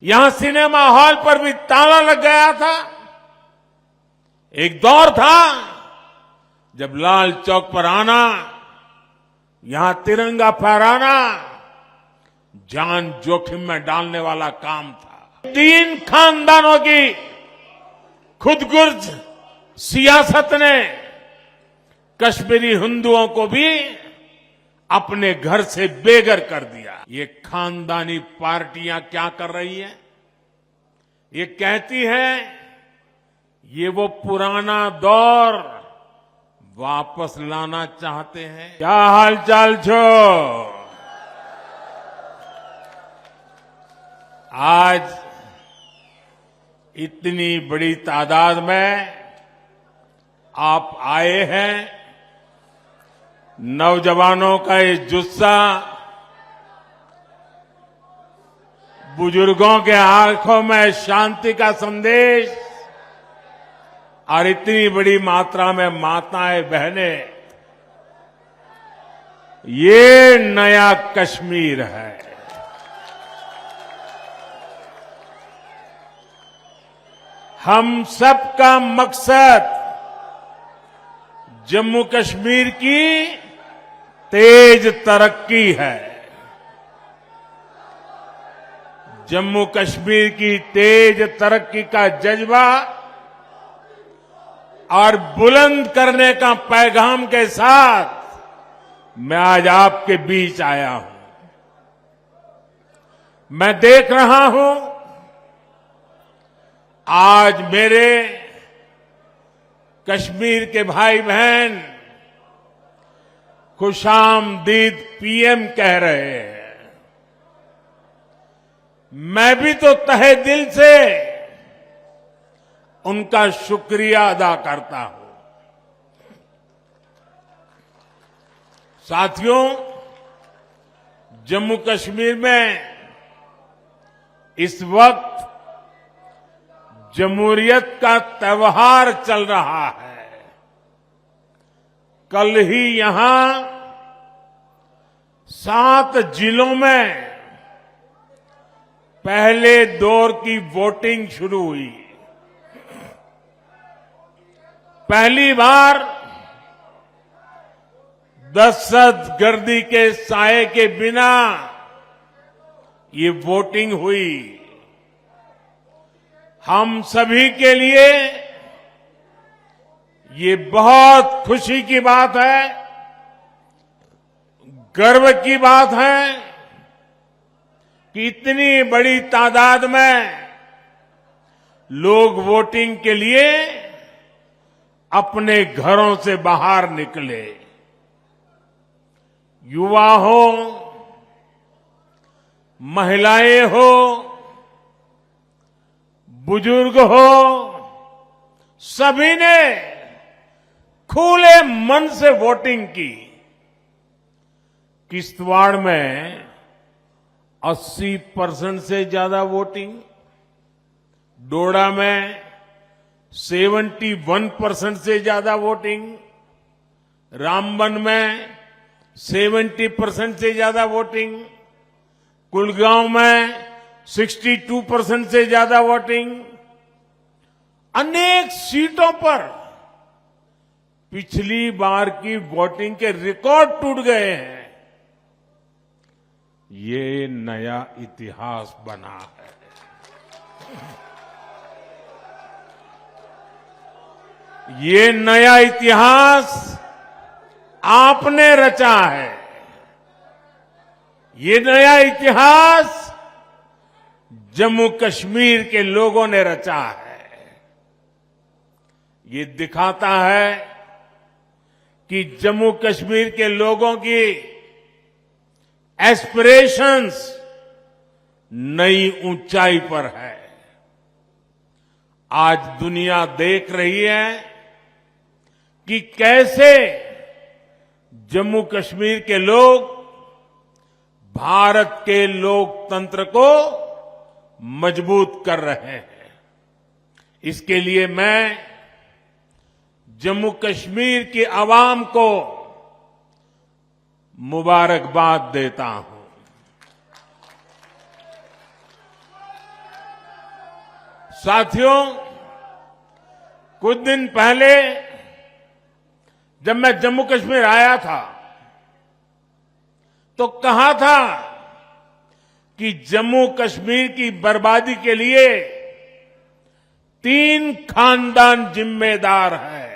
यहां cinema hall पर भी ताला लग गया था। एक दौर था जब लाल चौक पर आना, यहां तिरंगा फहराना जान जोखिम में डालने वाला काम था। 3 खानदानों की खुदगर्ज सियासत ने कश्मीरी हिंदुओं को भी अपने घर से बेघर कर दिया। ये खानदानी पार्टियां क्या कर रही हैं? ये कहती हैं ये वो पुराना दौर वापस लाना चाहते हैं। क्या हालचाल छो? आज इतनी बड़ी तादाद में आप आए हैं। नौजवानों का ये जुस्सा, बुजुर्गों के आंखों में शांति का संदेश और इतनी बड़ी मात्रा में माताएं बहनें, ये नया कश्मीर है। हम सबका मकसद जम्मू कश्मीर की तेज तरक्की है। जम्मू कश्मीर की तेज तरक्की का जज्बा और बुलंद करने का पैगाम के साथ मैं आज आपके बीच आया हूं। मैं देख रहा हूं आज मेरे कश्मीर के भाई बहन खुशामदीद पीएम कह रहे हैं। मैं भी तो तहे दिल से उनका शुक्रिया अदा करता हूं। साथियों, जम्मू कश्मीर में इस वक्त जमहूरियत का त्योहार चल रहा है। कल ही यहां 7 जिलों में पहले दौर की वोटिंग शुरू हुई। पहली बार दहशतगर्दी के साए के बिना ये वोटिंग हुई। हम सभी के लिए ये बहुत खुशी की बात है, गर्व की बात है कि इतनी बड़ी तादाद में लोग वोटिंग के लिए अपने घरों से बाहर निकले। युवा हो, महिलाएं हो, बुजुर्ग हो, सभी ने खुले मन से वोटिंग की। किश्तवाड़ में 80% से ज्यादा वोटिंग, डोडा में 71% से ज्यादा वोटिंग, रामबन में 70% से ज्यादा वोटिंग, कुलगांव में 62% से ज्यादा वोटिंग। अनेक सीटों पर पिछली बार की वोटिंग के रिकॉर्ड टूट गए हैं। ये नया इतिहास बना है। ये नया इतिहास आपने रचा है। ये नया इतिहास जम्मू कश्मीर के लोगों ने रचा है। ये दिखाता है कि जम्मू कश्मीर के लोगों की एस्पिरेशंस नई ऊंचाई पर है। आज दुनिया देख रही है कि कैसे जम्मू कश्मीर के लोग भारत के लोकतंत्र को मजबूत कर रहे हैं। इसके लिए मैं जम्मू कश्मीर की आवाम को मुबारकबाद देता हूं। साथियों, कुछ दिन पहले जब मैं जम्मू कश्मीर आया था तो कहा था कि जम्मू कश्मीर की बर्बादी के लिए 3 खानदान जिम्मेदार है।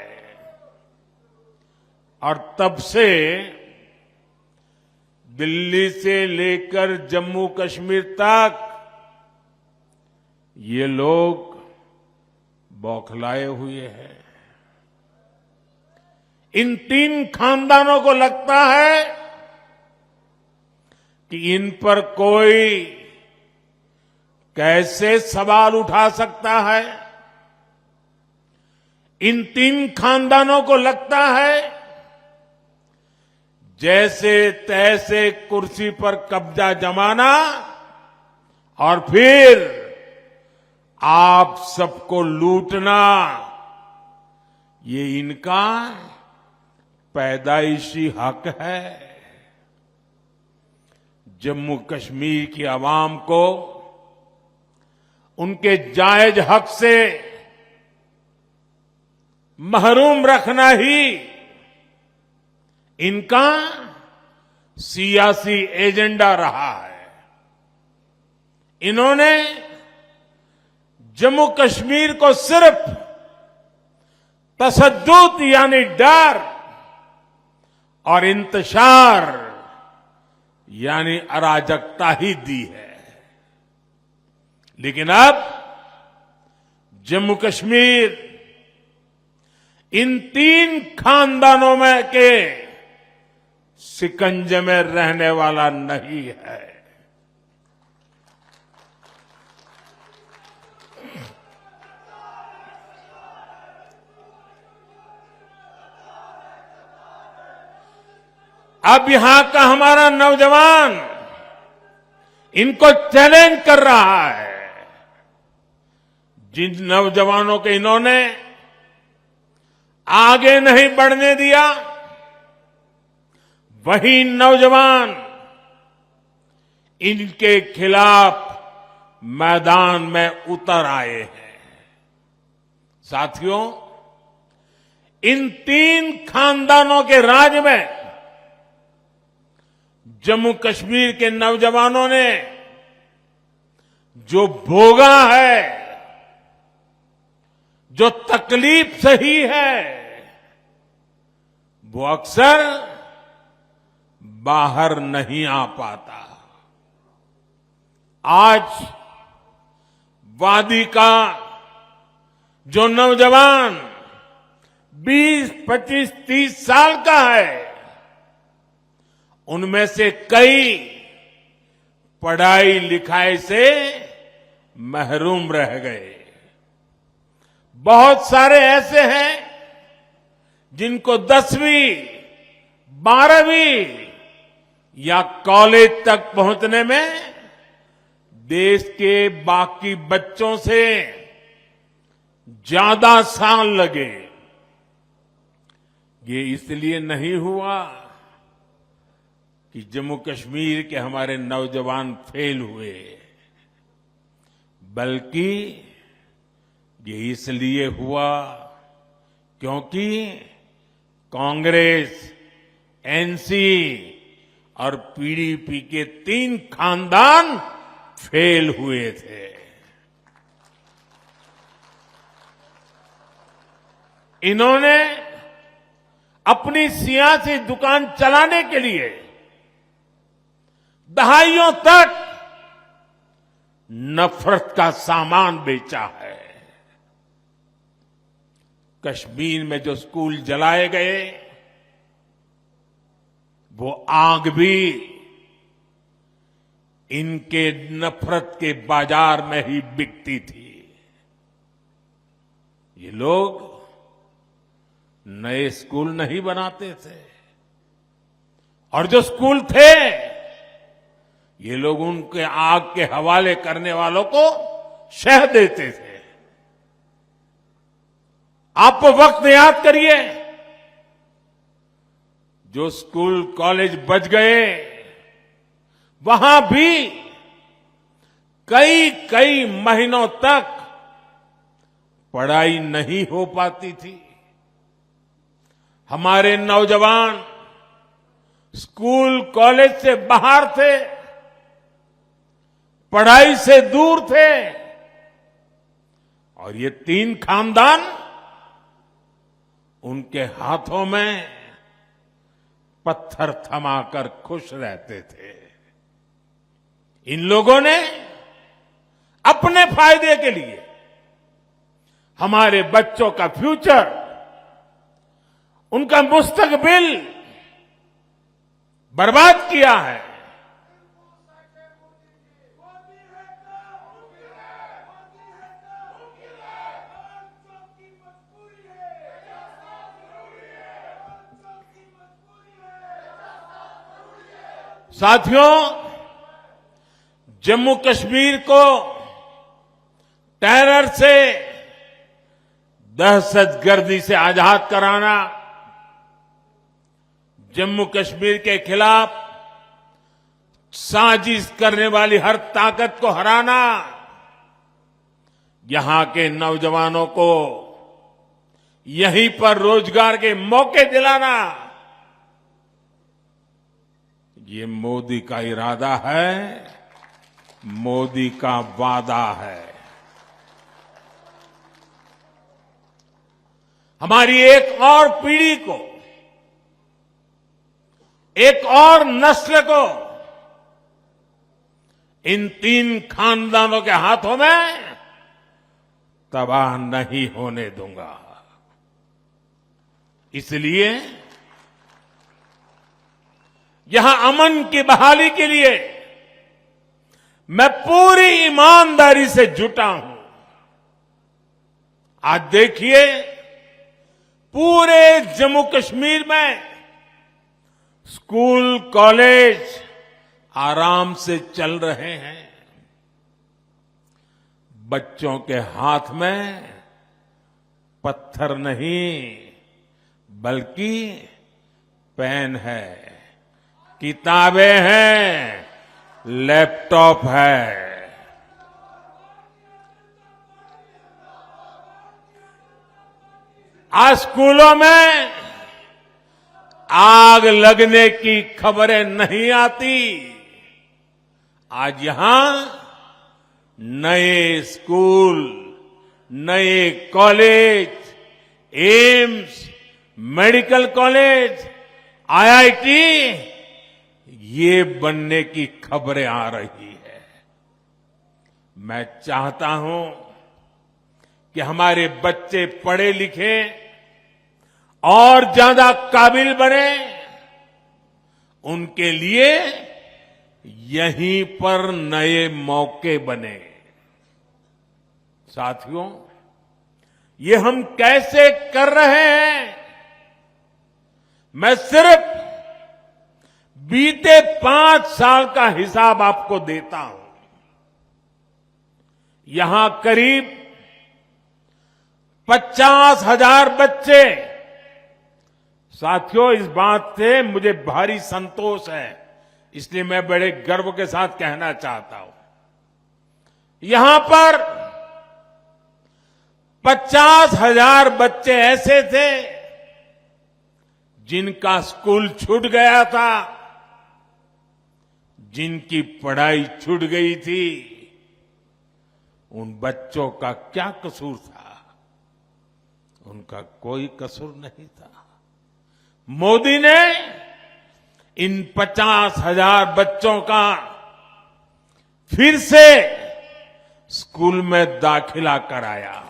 और तब से दिल्ली से लेकर जम्मू कश्मीर तक ये लोग बौखलाए हुए हैं। इन 3 खानदानों को लगता है कि इन पर कोई कैसे सवाल उठा सकता है। इन 3 खानदानों को लगता है जैसे तैसे कुर्सी पर कब्जा जमाना और फिर आप सबको लूटना, ये इनका पैदाइशी हक है। जम्मू कश्मीर की आवाम को उनके जायज हक से महरूम रखना ही इनका सियासी एजेंडा रहा है। इन्होंने जम्मू कश्मीर को सिर्फ तशद्दुद यानी डर और इंतशार यानी अराजकता ही दी है। लेकिन अब जम्मू कश्मीर इन 3 खानदानों में के शिकंजे में रहने वाला नहीं है। अब यहां का हमारा नौजवान इनको चैलेंज कर रहा है। जिन नौजवानों के इन्होंने आगे नहीं बढ़ने दिया, वही नौजवान इनके खिलाफ मैदान में उतर आए हैं। साथियों, इन 3 खानदानों के राज में जम्मू कश्मीर के नौजवानों ने जो भोगा है, जो तकलीफ सही है, वो अक्सर बाहर नहीं आ पाता। आज वादी का जो नौजवान 20, 25, 30 साल का है, उनमें से कई पढ़ाई लिखाई से महरूम रह गए। बहुत सारे ऐसे हैं जिनको 10वीं, 12वीं या कॉलेज तक पहुंचने में देश के बाकी बच्चों से ज्यादा साल लगे। ये इसलिए नहीं हुआ कि जम्मू कश्मीर के हमारे नौजवान फेल हुए, बल्कि ये इसलिए हुआ क्योंकि कांग्रेस, एनसी और पीडीपी के 3 खानदान फेल हुए थे। इन्होंने अपनी सियासी दुकान चलाने के लिए दहाइयों तक नफरत का सामान बेचा है। कश्मीर में जो स्कूल जलाए गए, वो आग भी इनके नफरत के बाजार में ही बिकती थी। ये लोग नए स्कूल नहीं बनाते थे, और जो स्कूल थे, ये लोग उनके आग के हवाले करने वालों को शह देते थे। आप वक्त याद करिए, जो स्कूल कॉलेज बच गए, वहां भी कई कई महीनों तक पढ़ाई नहीं हो पाती थी। हमारे नौजवान स्कूल कॉलेज से बाहर थे, पढ़ाई से दूर थे, और ये तीन खानदान उनके हाथों में पत्थर थमाकर खुश रहते थे। इन लोगों ने अपने फायदे के लिए हमारे बच्चों का फ्यूचर, उनका मुस्तकबिल बर्बाद किया है। साथियों, जम्मू कश्मीर को टेरर से, दहशतगर्दी से आजाद कराना, जम्मू कश्मीर के खिलाफ साजिश करने वाली हर ताकत को हराना, यहां के नौजवानों को यहीं पर रोजगार के मौके दिलाना, ये मोदी का इरादा है, मोदी का वादा है। हमारी एक और पीढ़ी को, एक और नस्ल को इन तीन खानदानों के हाथों में तबाह नहीं होने दूंगा। इसलिए यहां अमन की बहाली के लिए मैं पूरी ईमानदारी से जुटा हूं। आज देखिए, पूरे जम्मू कश्मीर में स्कूल कॉलेज आराम से चल रहे हैं। बच्चों के हाथ में पत्थर नहीं, बल्कि पेन है, किताबें हैं, लैपटॉप है। आज स्कूलों में आग लगने की खबरें नहीं आती। आज यहां नए स्कूल, नए college, AIIMS, medical college, IIT, ये बनने की खबरें आ रही है। मैं चाहता हूं कि हमारे बच्चे पढ़े लिखे और ज्यादा काबिल बने, उनके लिए यहीं पर नए मौके बने। साथियों, ये हम कैसे कर रहे हैं? मैं सिर्फ बीते 5 साल का हिसाब आपको देता हूं। यहां करीब 50,000 बच्चे, साथियों इस बात से मुझे भारी संतोष है, इसलिए मैं बड़े गर्व के साथ कहना चाहता हूं, यहां पर 50,000 बच्चे ऐसे थे जिनका स्कूल छूट गया था, जिनकी पढ़ाई छूट गई थी। उन बच्चों का क्या कसूर था? उनका कोई कसूर नहीं था। मोदी ने इन 50,000 बच्चों का फिर से स्कूल में दाखिला कराया।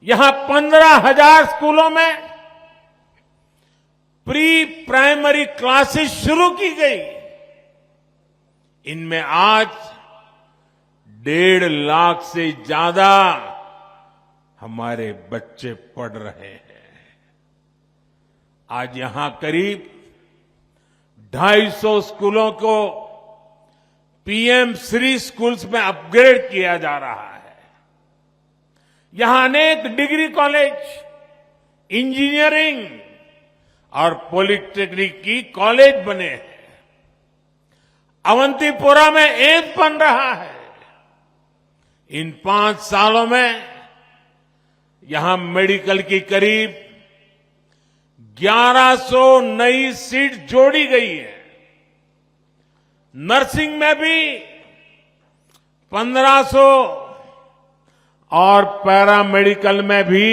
यहां 15,000 स्कूलों में प्री प्राइमरी क्लासेस शुरू की गई। इनमें आज 1.5 लाख से ज्यादा हमारे बच्चे पढ़ रहे हैं। आज यहां करीब 250 स्कूलों को पीएम श्री स्कूल्स में अपग्रेड किया जा रहा है। यहां अनेक डिग्री कॉलेज, इंजीनियरिंग और पॉलिटेक्निक की कॉलेज बने हैं। अवंतीपोरा में एम्स बन रहा है। इन 5 सालों में यहां मेडिकल की करीब 1100 नई सीट जोड़ी गई है। नर्सिंग में भी 1500 और पैरामेडिकल में भी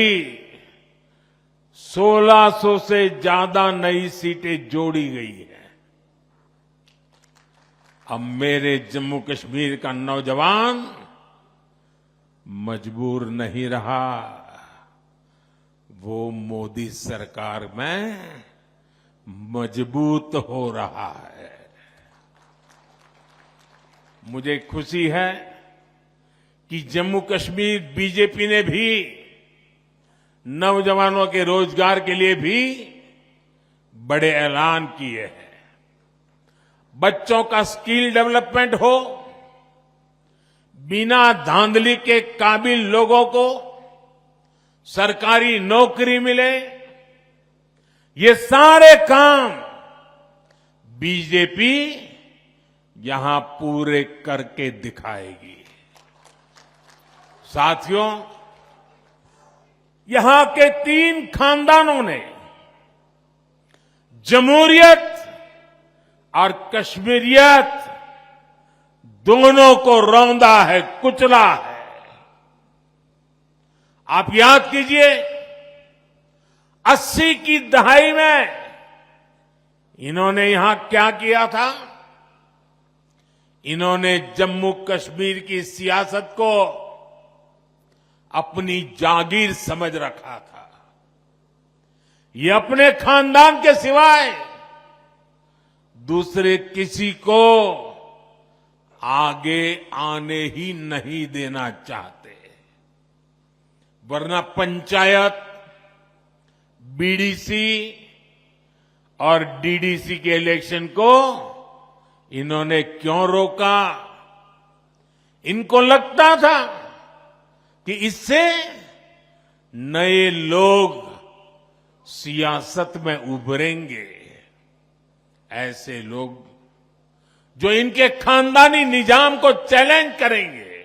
1600 से ज्यादा नई सीटें जोड़ी गई है। अब मेरे जम्मू कश्मीर का नौजवान मजबूर नहीं रहा, वो मोदी सरकार में मजबूत हो रहा है। मुझे खुशी है कि जम्मू कश्मीर बीजेपी ने भी नौजवानों के रोजगार के लिए भी बड़े ऐलान किए हैं। बच्चों का स्किल डेवलपमेंट हो, बिना धांधली के काबिल लोगों को सरकारी नौकरी मिले, ये सारे काम बीजेपी यहां पूरे करके दिखाएगी। साथियों, यहां के 3 खानदानों ने जमहूरियत और कश्मीरियत दोनों को रौंदा है, कुचला है। आप याद कीजिए, 80 की दहाई में इन्होंने यहां क्या किया था? इन्होंने जम्मू कश्मीर की सियासत को अपनी जागीर समझ रखा था। ये अपने खानदान के सिवाय दूसरे किसी को आगे आने ही नहीं देना चाहते, वरना पंचायत, बीडीसी और डीडीसी के इलेक्शन को इन्होंने क्यों रोका? इनको लगता था कि इससे नए लोग सियासत में उभरेंगे। ऐसे लोग जो इनके खानदानी निजाम को चैलेंज करेंगे।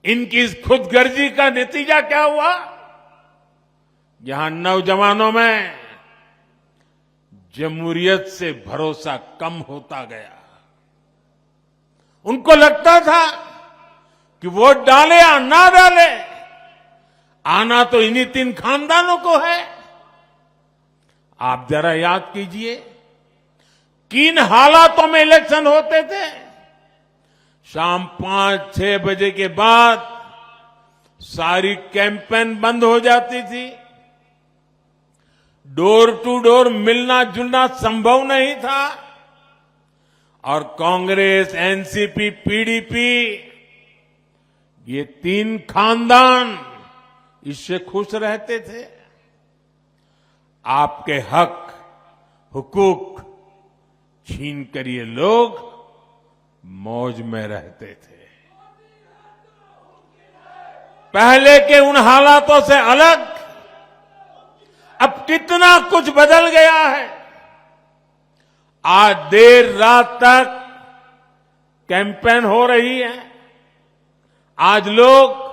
इनकी इस खुदगर्जी का नतीजा क्या हुआ? यहां नौजवानों में जमहूरियत से भरोसा कम होता गया। उनको लगता था कि वोट डाले या ना डाले, आना तो इन्हीं 3 खानदानों को है। आप जरा याद कीजिए, किन हालातों में इलेक्शन होते थे। शाम 5-6 बजे के बाद सारी कैंपेन बंद हो जाती थी। डोर टू डोर मिलना जुलना संभव नहीं था और कांग्रेस, एनसीपी, पीडीपी, ये 3 खानदान इससे खुश रहते थे। आपके हक, हुकूक छीन कर ये लोग मौज में रहते थे। पहले के उन हालातों से अलग अब कितना कुछ बदल गया है। आज देर रात तक कैंपेन हो रही है। आज लोग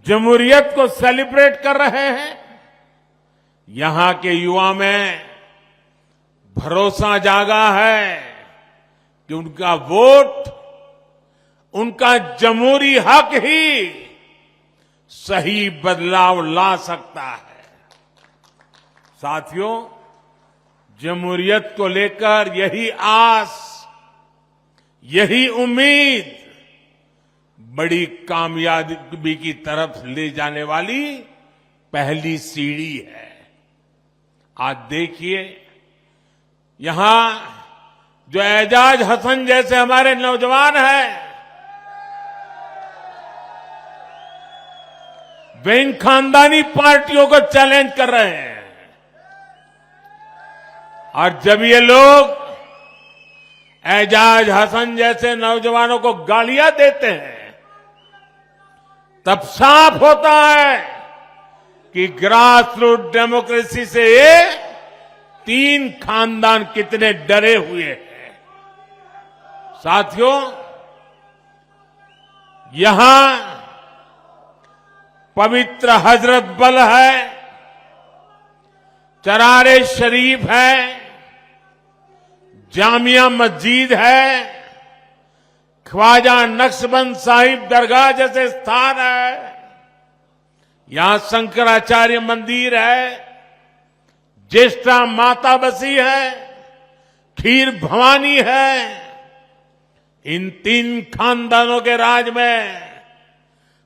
जमहूरियत को सेलिब्रेट कर रहे हैं। यहां के युवा में भरोसा जागा है कि उनका वोट, उनका जमहूरी हक ही सही बदलाव ला सकता है। साथियों, जमहूरियत को लेकर यही आस, यही उम्मीद बड़ी कामयाबी की तरफ ले जाने वाली पहली सीढ़ी है। आज देखिए, यहां जो एजाज हसन जैसे हमारे नौजवान हैं, वे इन खानदानी पार्टियों को चैलेंज कर रहे हैं। और जब ये लोग एजाज हसन जैसे नौजवानों को गालियां देते हैं, तब साफ होता है कि ग्रास रूट डेमोक्रेसी से ये 3 खानदान कितने डरे हुए हैं। साथियों, यहां पवित्र हजरत बल है, चरारे शरीफ है, जामिया मस्जिद है, ख्वाजा नक्शबंद साहिब दरगाह जैसे स्थान है, यहां शंकराचार्य मंदिर है, ज्येष्ठा माता बसी है, खीर भवानी है। इन 3 खानदानों के राज में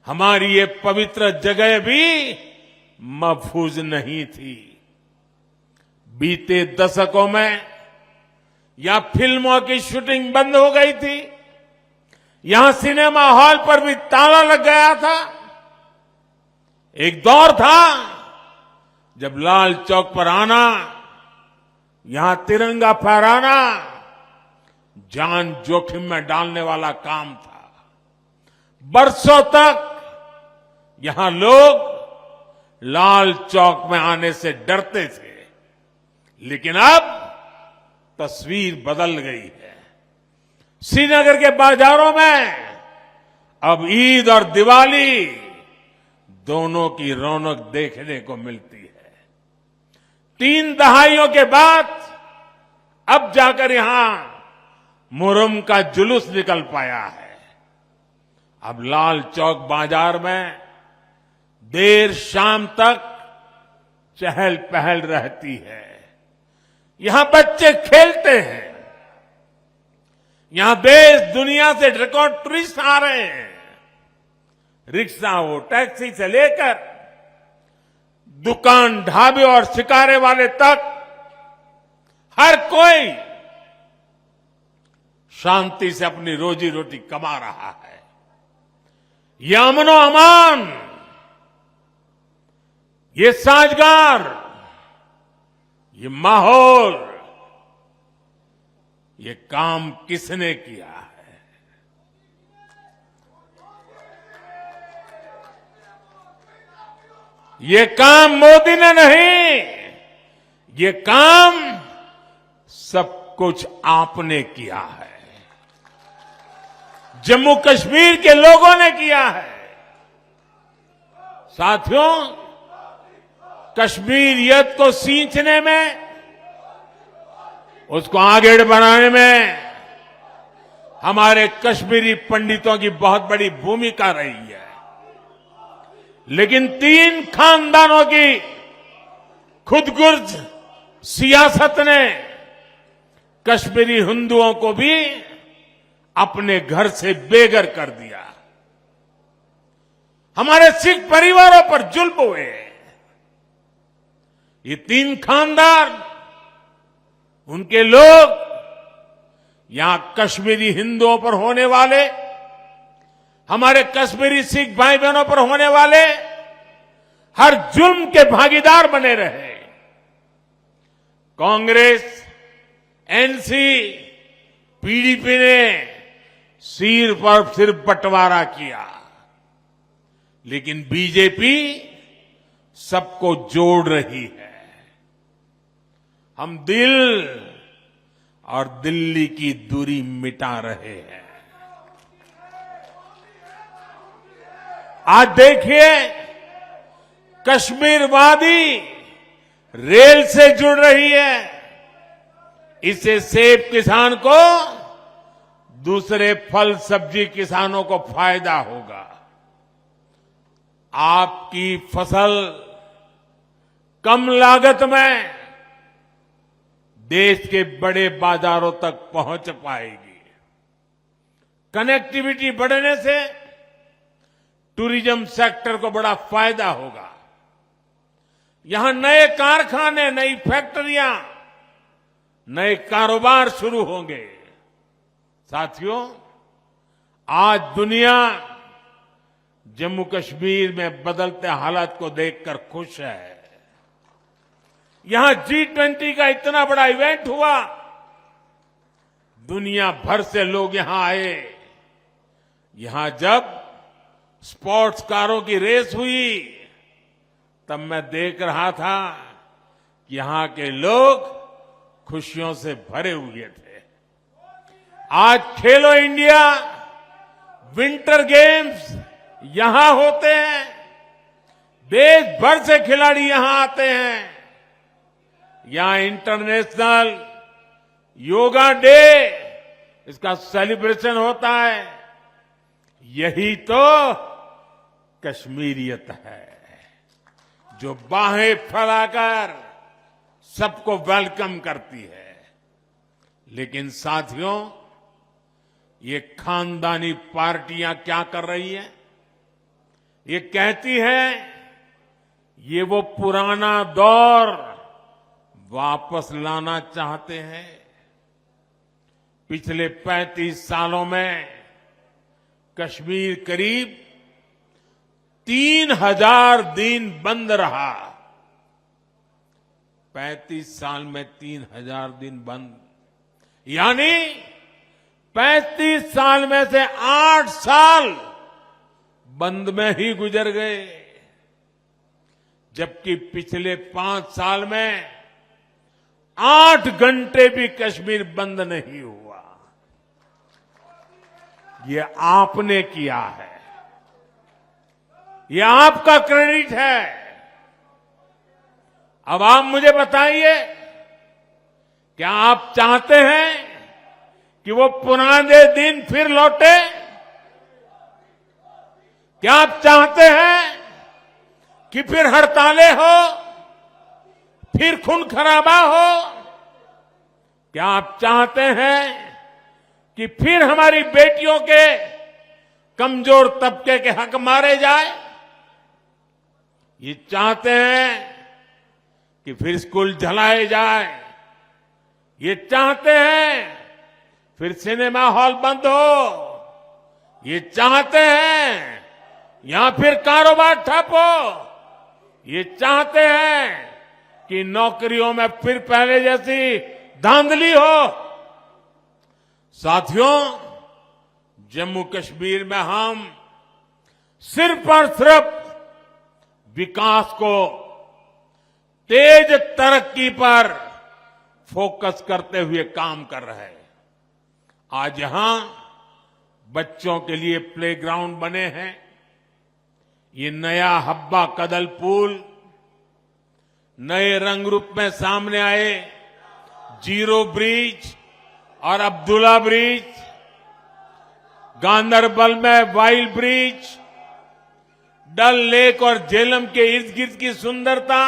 हमारी ये पवित्र जगह भी महफूज नहीं थी। बीते दशकों में यहां फिल्मों की शूटिंग बंद हो गई थी, यहां सिनेमा हॉल पर भी ताला लग गया था। एक दौर था जब लाल चौक पर आना, यहां तिरंगा फहराना जान जोखिम में डालने वाला काम था। बरसों तक यहां लोग लाल चौक में आने से डरते थे, लेकिन अब तस्वीर बदल गई है। श्रीनगर के बाजारों में अब ईद और दिवाली दोनों की रौनक देखने को मिलती है। 3 दहाइयों के बाद अब जाकर यहां मुहर्रम का जुलूस निकल पाया है। अब लाल चौक बाजार में देर शाम तक चहल पहल रहती है। यहां बच्चे खेलते हैं, यहां देश दुनिया से रिकॉर्ड टूरिस्ट आ रहे हैं। रिक्शा हो, टैक्सी से लेकर दुकान, ढाबे और शिकारे वाले तक हर कोई शांति से अपनी रोजी रोटी कमा रहा है। ये अमनो अमान, ये साजगार, ये माहौल, ये काम किसने किया है? ये काम मोदी ने नहीं, ये काम सब कुछ आपने किया है, जम्मू कश्मीर के लोगों ने किया है। साथियों, कश्मीरियत को सींचने में, उसको आगे बढ़ाने में हमारे कश्मीरी पंडितों की बहुत बड़ी भूमिका रही है। लेकिन 3 खानदानों की खुदगर्ज सियासत ने कश्मीरी हिंदुओं को भी अपने घर से बेघर कर दिया। हमारे सिख परिवारों पर जुल्म हुए। ये 3 खानदान, उनके लोग यहां कश्मीरी हिंदुओं पर होने वाले, हमारे कश्मीरी सिख भाई बहनों पर होने वाले हर जुल्म के भागीदार बने रहे। कांग्रेस, एनसी, पीडीपी ने सिर पर सिर बंटवारा किया, लेकिन बीजेपी सबको जोड़ रही है। हम दिल और दिल्ली की दूरी मिटा रहे हैं। आज देखिए, कश्मीर वादी रेल से जुड़ रही है। इससे सेब किसान को, दूसरे फल सब्जी किसानों को फायदा होगा। आपकी फसल कम लागत में देश के बड़े बाजारों तक पहुंच पाएगी। कनेक्टिविटी बढ़ने से टूरिज्म सेक्टर को बड़ा फायदा होगा। यहां नए कारखाने, नई फैक्ट्रियां, नए कारोबार शुरू होंगे। साथियों, आज दुनिया जम्मू कश्मीर में बदलते हालात को देखकर खुश है। यहां G20 का इतना बड़ा इवेंट हुआ, दुनिया भर से लोग यहां आए। यहां जब स्पोर्ट्स कारों की रेस हुई, तब मैं देख रहा था कि यहां के लोग खुशियों से भरे हुए थे। आज खेलो इंडिया विंटर गेम्स यहां होते हैं, देश भर से खिलाड़ी यहां आते हैं। यहां इंटरनेशनल योगा डे, इसका सेलिब्रेशन होता है। यही तो कश्मीरियत है, जो बाहें फैलाकर सबको वेलकम करती है। लेकिन साथियों, ये खानदानी पार्टियां क्या कर रही हैं? ये कहती हैं ये वो पुराना दौर वापस लाना चाहते हैं। पिछले 35 सालों में कश्मीर करीब 3000 दिन बंद रहा। 35 साल में 3000 दिन बंद, यानी 35 साल में से 8 साल बंद में ही गुजर गए। जबकि पिछले 5 साल में 8 घंटे भी कश्मीर बंद नहीं हुआ। ये आपने किया है, ये आपका क्रेडिट है। अब आप मुझे बताइए, क्या आप चाहते हैं कि वो पुराने दिन फिर लौटे? क्या आप चाहते हैं कि फिर हड़तालें हो, फिर खून खराबा हो? क्या आप चाहते हैं कि फिर हमारी बेटियों के कमजोर तबके के हक मारे जाए? ये चाहते हैं कि फिर स्कूल जलाए जाए? ये चाहते हैं फिर सिनेमा हॉल बंद हो? ये चाहते हैं यहां फिर कारोबार ठप हो? ये चाहते हैं कि नौकरियों में फिर पहले जैसी धांधली हो? साथियों, जम्मू कश्मीर में हम सिर्फ और सिर्फ विकास को, तेज तरक्की पर फोकस करते हुए काम कर रहे हैं। आज यहां बच्चों के लिए प्लेग्राउंड बने हैं। ये नया हब्बा कदल पुल, नए रंग रूप में सामने आए जीरो ब्रिज और अब्दुल्ला ब्रिज, गांदरबल में वाइल्ड ब्रिज, डल लेक और झेलम के इर्द गिर्द की सुंदरता,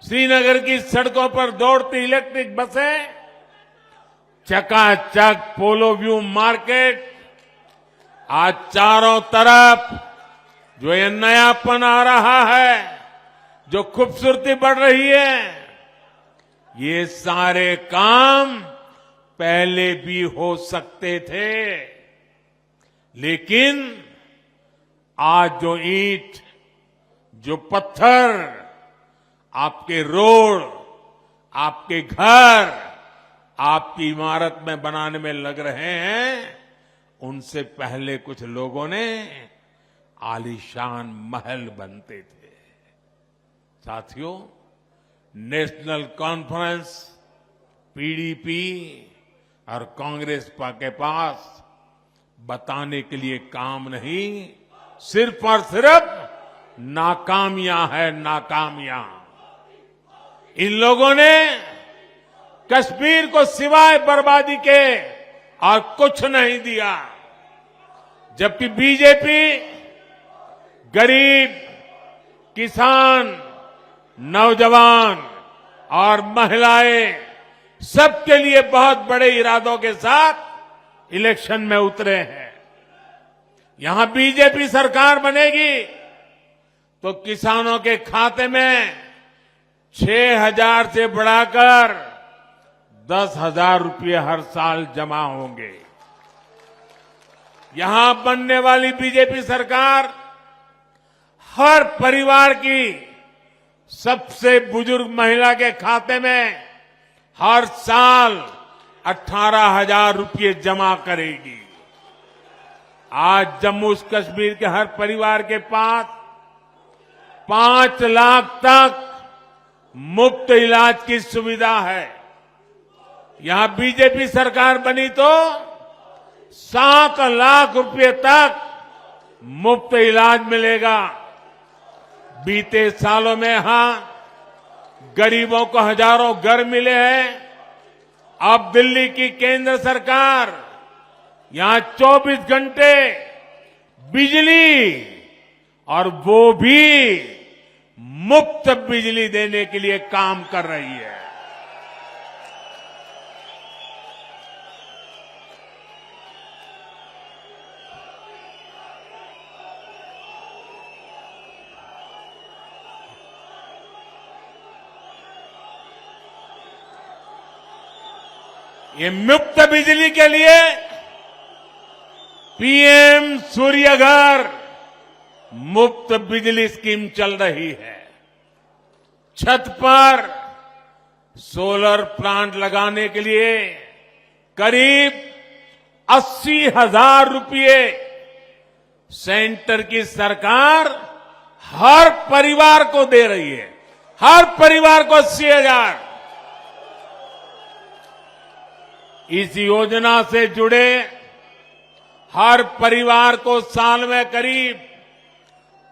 श्रीनगर की सड़कों पर दौड़ती इलेक्ट्रिक बसें, चकाचक पोलो व्यू मार्केट, आज चारों तरफ जो ये नयापन आ रहा है, जो खूबसूरती बढ़ रही है, ये सारे काम पहले भी हो सकते थे। लेकिन आज जो ईंट, जो पत्थर आपके रोड, आपके घर, आपकी इमारत में बनाने में लग रहे हैं, उनसे पहले कुछ लोगों ने आलीशान महल बनते थे। साथियों, नेशनल कॉन्फ्रेंस, पीडीपी और कांग्रेस के पास बताने के लिए काम नहीं, सिर्फ और सिर्फ नाकामियां है, नाकामियां। इन लोगों ने कश्मीर को सिवाय बर्बादी के और कुछ नहीं दिया। जबकि बीजेपी गरीब, किसान, नौजवान और महिलाएं सबके लिए बहुत बड़े इरादों के साथ इलेक्शन में उतरे हैं। यहां बीजेपी सरकार बनेगी तो किसानों के खाते में 6,000 से बढ़ाकर 10,000 रुपये हर साल जमा होंगे। यहां बनने वाली बीजेपी सरकार हर परिवार की सबसे बुजुर्ग महिला के खाते में हर साल 18,000 रुपये जमा करेगी। आज जम्मू कश्मीर के हर परिवार के पास 5 लाख तक मुफ्त इलाज की सुविधा है। यहां बीजेपी सरकार बनी तो 7 लाख रुपए तक मुफ्त इलाज मिलेगा। बीते सालों में यहां गरीबों को हजारों घर मिले हैं। अब दिल्ली की केंद्र सरकार यहां 24 घंटे बिजली, और वो भी मुफ्त बिजली देने के लिए काम कर रही है। ये मुफ्त बिजली के लिए पीएम सूर्य घर मुफ्त बिजली स्कीम चल रही है। छत पर सोलर प्लांट लगाने के लिए करीब 80,000 रुपये सेंटर की सरकार हर परिवार को दे रही है। हर परिवार को 80,000। इस योजना से जुड़े हर परिवार को साल में करीब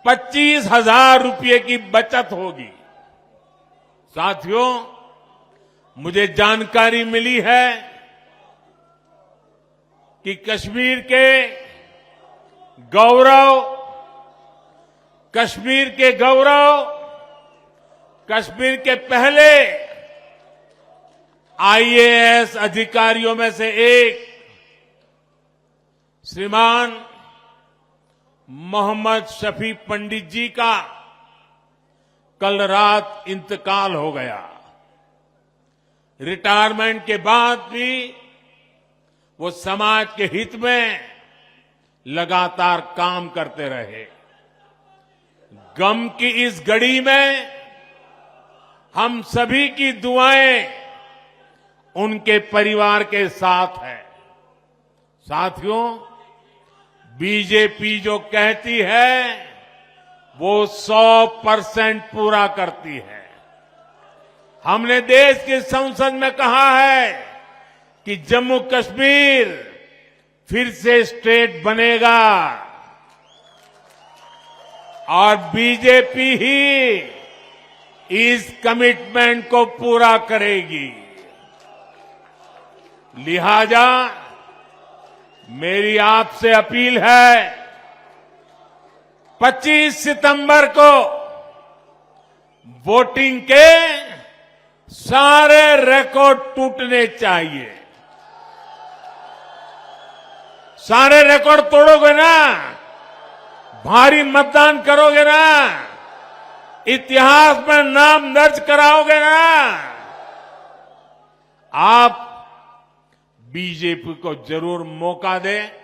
25,000 रुपये की बचत होगी। साथियों, मुझे जानकारी मिली है कि कश्मीर के गौरव, कश्मीर के पहले आईएएस अधिकारियों में से एक श्रीमान मोहम्मद शफी पंडित जी का कल रात इंतकाल हो गया। रिटायरमेंट के बाद भी वो समाज के हित में लगातार काम करते रहे। गम की इस घड़ी में हम सभी की दुआएं उनके परिवार के साथ है। साथियों, बीजेपी जो कहती है वो 100% पूरा करती है। हमने देश की संसद में कहा है कि जम्मू कश्मीर फिर से स्टेट बनेगा और बीजेपी ही इस कमिटमेंट को पूरा करेगी। लिहाजा मेरी आपसे अपील है, 25 सितंबर को वोटिंग के सारे रिकॉर्ड टूटने चाहिए। सारे रिकॉर्ड तोड़ोगे ना, भारी मतदान करोगे ना, इतिहास में नाम दर्ज कराओगे ना, आप बीजेपी को जरूर मौका दें।